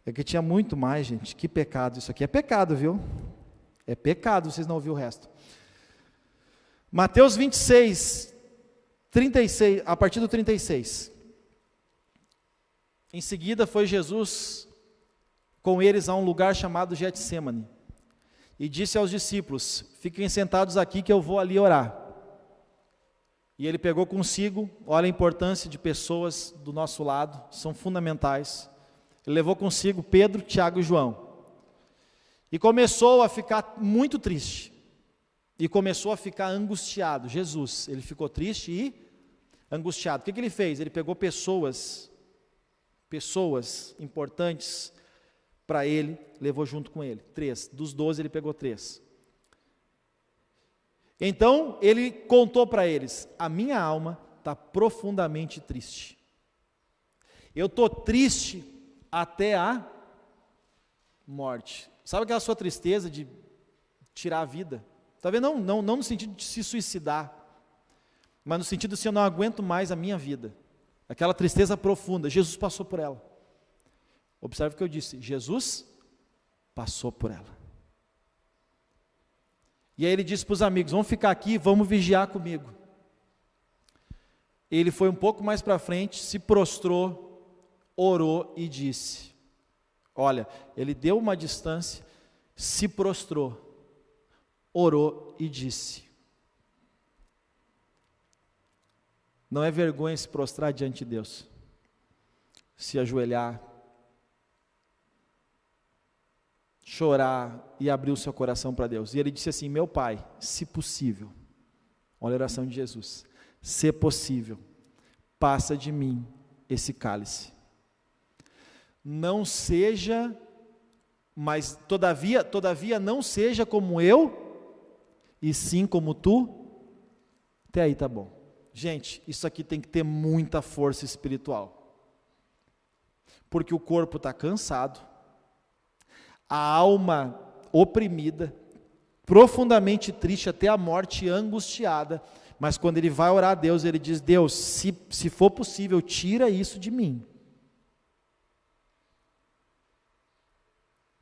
É que tinha muito mais, gente. Que pecado, isso aqui é pecado, viu? É pecado, vocês não ouviram o resto. Mateus 26, 36, a partir do 36. Em seguida foi Jesus com eles a um lugar chamado Getsêmani, e disse aos discípulos: fiquem sentados aqui que eu vou ali orar. E ele pegou consigo, olha a importância de pessoas do nosso lado, são fundamentais. Ele levou consigo Pedro, Tiago e João. E começou a ficar muito triste. E começou a ficar angustiado. Jesus, ele ficou triste e angustiado. O que ele fez? Ele pegou pessoas importantes para ele, levou junto com ele. 3, dos 12 ele pegou 3. Então ele contou para eles: a minha alma está profundamente triste. Eu estou triste até a morte. Sabe aquela sua tristeza de tirar a vida? Talvez não no sentido de se suicidar, mas no sentido assim, eu não aguento mais a minha vida. Aquela tristeza profunda. Jesus passou por ela. Observe o que eu disse: Jesus passou por ela. E aí ele disse para os amigos: vamos ficar aqui, vamos vigiar comigo. Ele foi um pouco mais para frente, se prostrou, orou e disse: olha, ele deu uma distância, se prostrou, orou e disse. Não é vergonha se prostrar diante de Deus, se ajoelhar, chorar e abrir o seu coração para Deus. E ele disse assim: meu Pai, se possível, olha a oração de Jesus, se possível, passa de mim esse cálice. Não seja, mas todavia não seja como eu, e sim como tu. Até aí tá bom. Gente, isso aqui tem que ter muita força espiritual, porque o corpo está cansado, a alma oprimida, profundamente triste até a morte, angustiada, mas quando ele vai orar a Deus, ele diz: Deus, se for possível, tira isso de mim.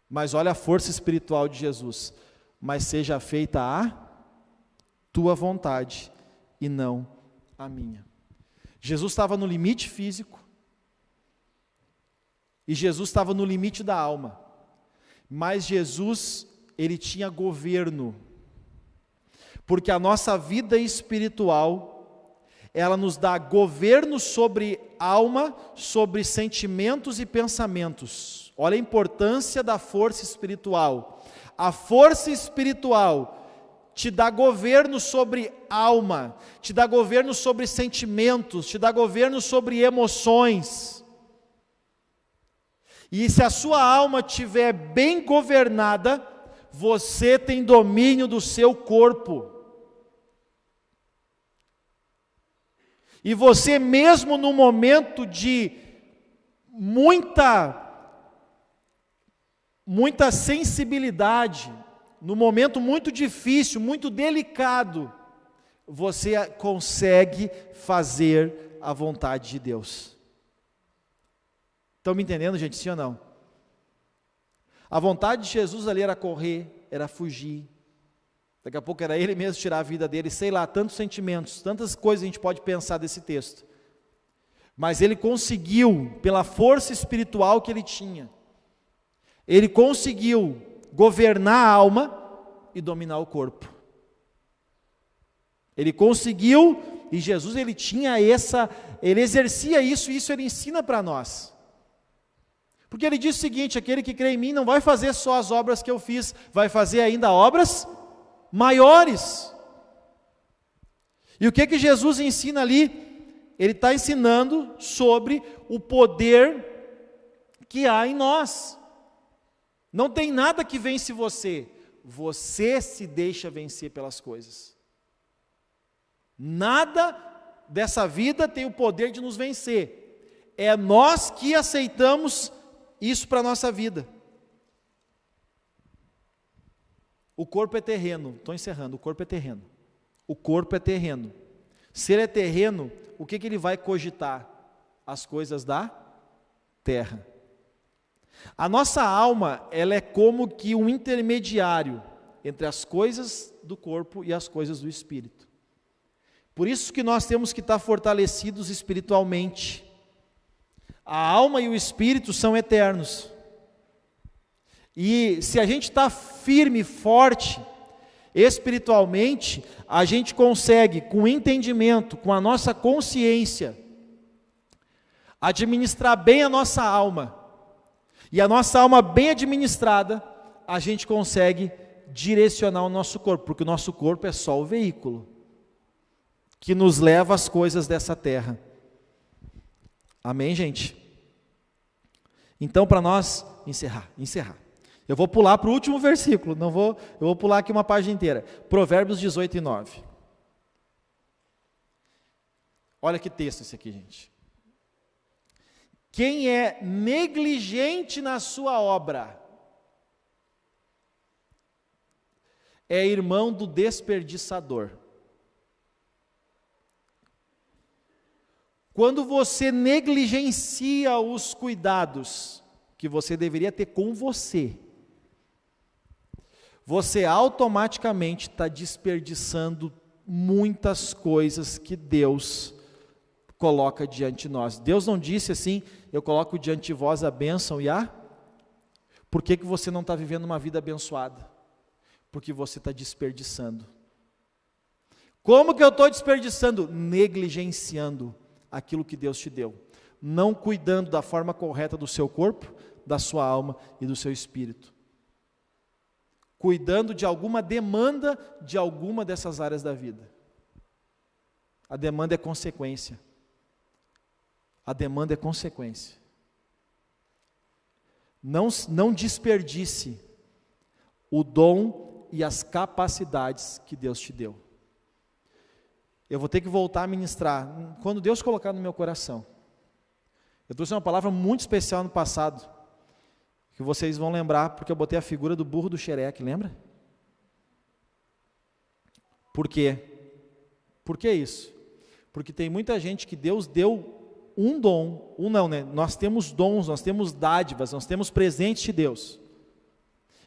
Mas olha a força espiritual de Jesus: mas seja feita a tua vontade e não a minha. Jesus estava no limite físico e Jesus estava no limite da alma, mas Jesus, ele tinha governo, porque a nossa vida espiritual, ela nos dá governo sobre alma, sobre sentimentos e pensamentos. Olha a importância da força espiritual. A força espiritual te dá governo sobre alma, te dá governo sobre sentimentos, te dá governo sobre emoções. E se a sua alma estiver bem governada, você tem domínio do seu corpo. E você mesmo no momento de muita sensibilidade, no momento muito difícil, muito delicado, você consegue fazer a vontade de Deus. Estão me entendendo, gente, sim ou não? A vontade de Jesus ali era correr, era fugir. Daqui a pouco era ele mesmo tirar a vida dele, sei lá, tantos sentimentos, tantas coisas a gente pode pensar desse texto. Mas ele conseguiu, pela força espiritual que ele tinha, ele conseguiu governar a alma e dominar o corpo. Ele conseguiu, e Jesus ele tinha ele exercia isso, e isso ele ensina para nós. Porque ele diz o seguinte: aquele que crê em mim não vai fazer só as obras que eu fiz, vai fazer ainda obras maiores. E o que Jesus ensina ali? ele está ensinando sobre o poder que há em nós. Não tem nada que vence você, você se deixa vencer pelas coisas. Nada dessa vida tem o poder de nos vencer, é nós que aceitamos isso para a nossa vida. O corpo é terreno, estou encerrando, o corpo é terreno. O corpo é terreno. Se ele é terreno, o que ele vai cogitar? As coisas da terra. A nossa alma, ela é como que um intermediário entre as coisas do corpo e as coisas do espírito. Por isso que nós temos que estar fortalecidos espiritualmente. A alma e o espírito são eternos. E se a gente está firme, forte, espiritualmente, a gente consegue, com entendimento, com a nossa consciência, administrar bem a nossa alma. E a nossa alma bem administrada, a gente consegue direcionar o nosso corpo, porque o nosso corpo é só o veículo que nos leva às coisas dessa terra. Amém, gente? Então, para nós encerrar. Eu vou pular para o último versículo, eu vou pular aqui uma página inteira. Provérbios 18 e 9. Olha que texto esse aqui, gente. Quem é negligente na sua obra é irmão do desperdiçador. Quando você negligencia os cuidados que você deveria ter com você, você automaticamente está desperdiçando muitas coisas que Deus coloca diante de nós. Deus não disse assim, eu coloco diante de vós a bênção e a... Por que você não está vivendo uma vida abençoada? Porque você está desperdiçando. Como que eu estou desperdiçando? Negligenciando aquilo que Deus te deu. Não cuidando da forma correta do seu corpo, da sua alma e do seu espírito. Cuidando de alguma demanda de alguma dessas áreas da vida. A demanda é consequência. A demanda é consequência. Não desperdice o dom e as capacidades que Deus te deu. Eu vou ter que voltar a ministrar, quando Deus colocar no meu coração. Eu trouxe uma palavra muito especial no passado, que vocês vão lembrar, porque eu botei a figura do burro do xereque, lembra? Por quê? Por que isso? Porque tem muita gente que Deus deu um dom, nós temos dons, nós temos dádivas, nós temos presentes de Deus.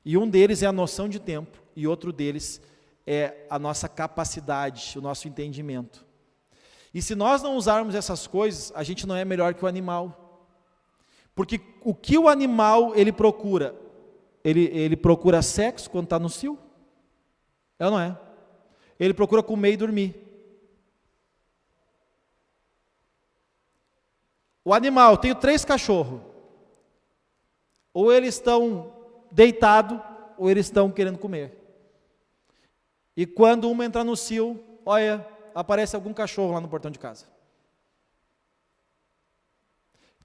E um deles é a noção de tempo, e outro deles é a nossa capacidade, o nosso entendimento. E se nós não usarmos essas coisas, a gente não é melhor que o animal. Porque o que o animal ele procura? Ele procura sexo quando está no cio? É ou não é? Ele procura comer e dormir. O animal, tenho 3 cachorros. Ou eles estão deitados, ou eles estão querendo comer. E quando uma entra no cio, olha, aparece algum cachorro lá no portão de casa.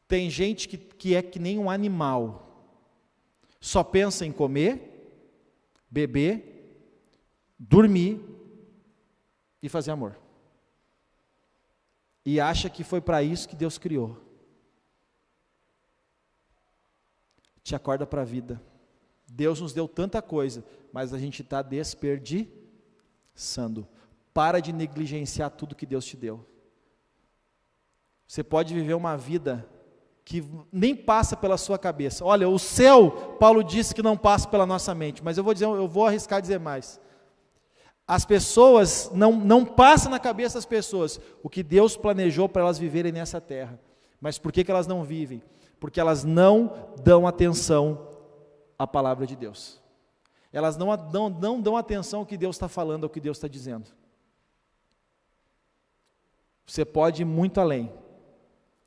Tem gente que é que nem um animal. Só pensa em comer, beber, dormir e fazer amor. E acha que foi para isso que Deus criou. Te acorda para a vida. Deus nos deu tanta coisa, mas a gente está desperdiçando. Para de negligenciar tudo que Deus te deu. Você pode viver uma vida que nem passa pela sua cabeça. Olha, o céu, Paulo disse que não passa pela nossa mente, mas eu vou arriscar dizer mais. As pessoas, não passa na cabeça das pessoas o que Deus planejou para elas viverem nessa terra. Mas por que elas não vivem? Porque elas não dão atenção à palavra de Deus. Elas não dão atenção ao que Deus está falando, ao que Deus está dizendo. Você pode ir muito além,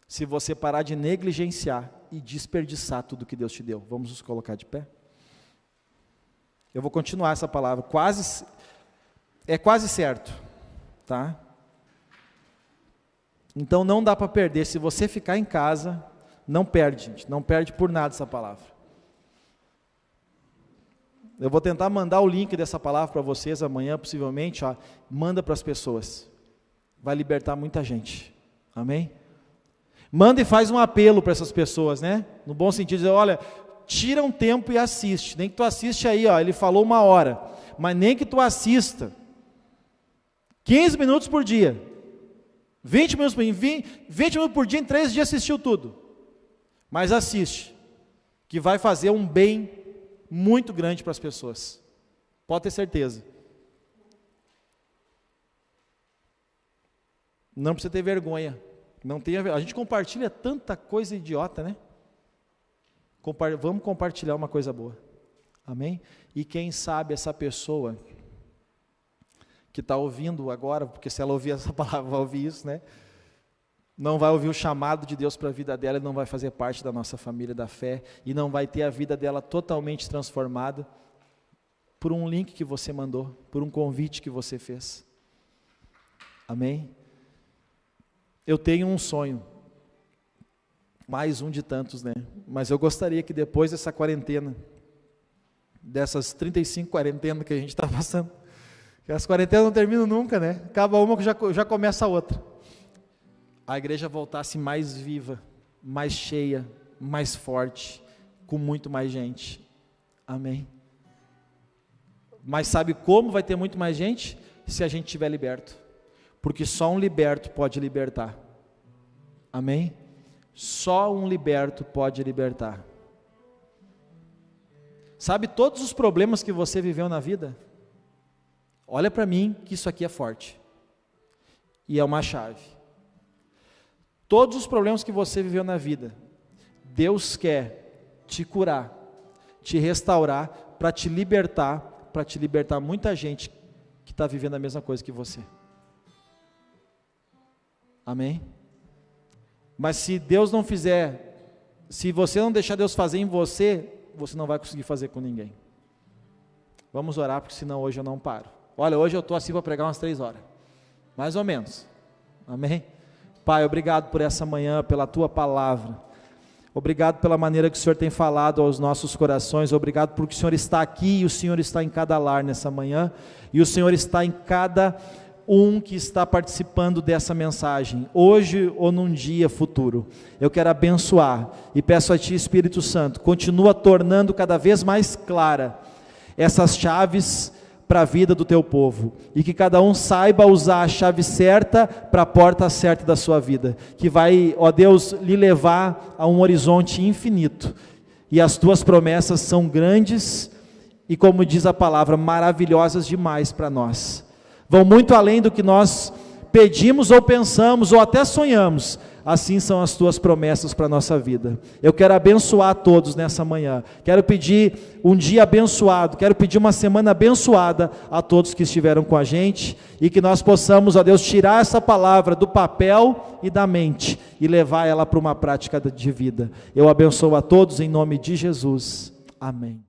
se você parar de negligenciar e desperdiçar tudo que Deus te deu. Vamos nos colocar de pé? Eu vou continuar essa palavra, é quase certo, tá? Então não dá para perder. Se você ficar em casa, não perde, gente. Não perde por nada essa palavra. Eu vou tentar mandar o link dessa palavra para vocês amanhã, possivelmente. Ó, manda para as pessoas. Vai libertar muita gente. Amém? Manda e faz um apelo para essas pessoas, né? No bom sentido, dizer, olha, tira um tempo e assiste. Nem que tu assiste aí, ó, ele falou 1 hora. Mas nem que tu assista 15 minutos por dia. 20 minutos por dia. 20 minutos por dia, em 3 dias assistiu tudo. Mas assiste. Que vai fazer um bem muito grande para as pessoas. Pode ter certeza. Não precisa ter vergonha. Não tenha, a gente compartilha tanta coisa idiota, né? Vamos compartilhar uma coisa boa. Amém? E quem sabe essa pessoa que está ouvindo agora, porque se ela ouvir essa palavra, vai ouvir isso, né? Não vai ouvir o chamado de Deus para a vida dela, e não vai fazer parte da nossa família da fé, e não vai ter a vida dela totalmente transformada por um link que você mandou, por um convite que você fez. Amém? Eu tenho um sonho, mais um de tantos, né? Mas eu gostaria que depois dessa quarentena, dessas 35 quarentenas que a gente está passando, que as quarentenas não terminam nunca, né? Acaba uma que já começa a outra. A igreja voltasse mais viva, mais cheia, mais forte, com muito mais gente. Amém? Mas sabe como vai ter muito mais gente? Se a gente estiver liberto. Porque só um liberto pode libertar. Amém? Só um liberto pode libertar. Sabe todos os problemas que você viveu na vida? Olha para mim que isso aqui é forte. E é uma chave. Todos os problemas que você viveu na vida, Deus quer te curar, te restaurar, para te libertar muita gente que está vivendo a mesma coisa que você. Amém? Mas se Deus não fizer, se você não deixar Deus fazer em você, você não vai conseguir fazer com ninguém. Vamos orar, porque senão hoje eu não paro. Olha, hoje eu estou assim para pregar umas 3 horas, mais ou menos. Amém? Pai, obrigado por essa manhã, pela Tua palavra. Obrigado pela maneira que o Senhor tem falado aos nossos corações. Obrigado porque o Senhor está aqui e o Senhor está em cada lar nessa manhã. E o Senhor está em cada um que está participando dessa mensagem, hoje ou num dia futuro. Eu quero abençoar e peço a Ti, Espírito Santo, continua tornando cada vez mais clara essas chaves para a vida do Teu povo, e que cada um saiba usar a chave certa para a porta certa da sua vida, que vai, ó Deus, lhe levar a um horizonte infinito, e as Tuas promessas são grandes, e como diz a palavra, maravilhosas demais para nós, vão muito além do que nós pedimos ou pensamos, ou até sonhamos. Assim são as Tuas promessas para a nossa vida. Eu quero abençoar a todos nessa manhã, quero pedir um dia abençoado, quero pedir uma semana abençoada a todos que estiveram com a gente, e que nós possamos, ó Deus, tirar essa palavra do papel e da mente, e levar ela para uma prática de vida. Eu abençoo a todos em nome de Jesus, amém.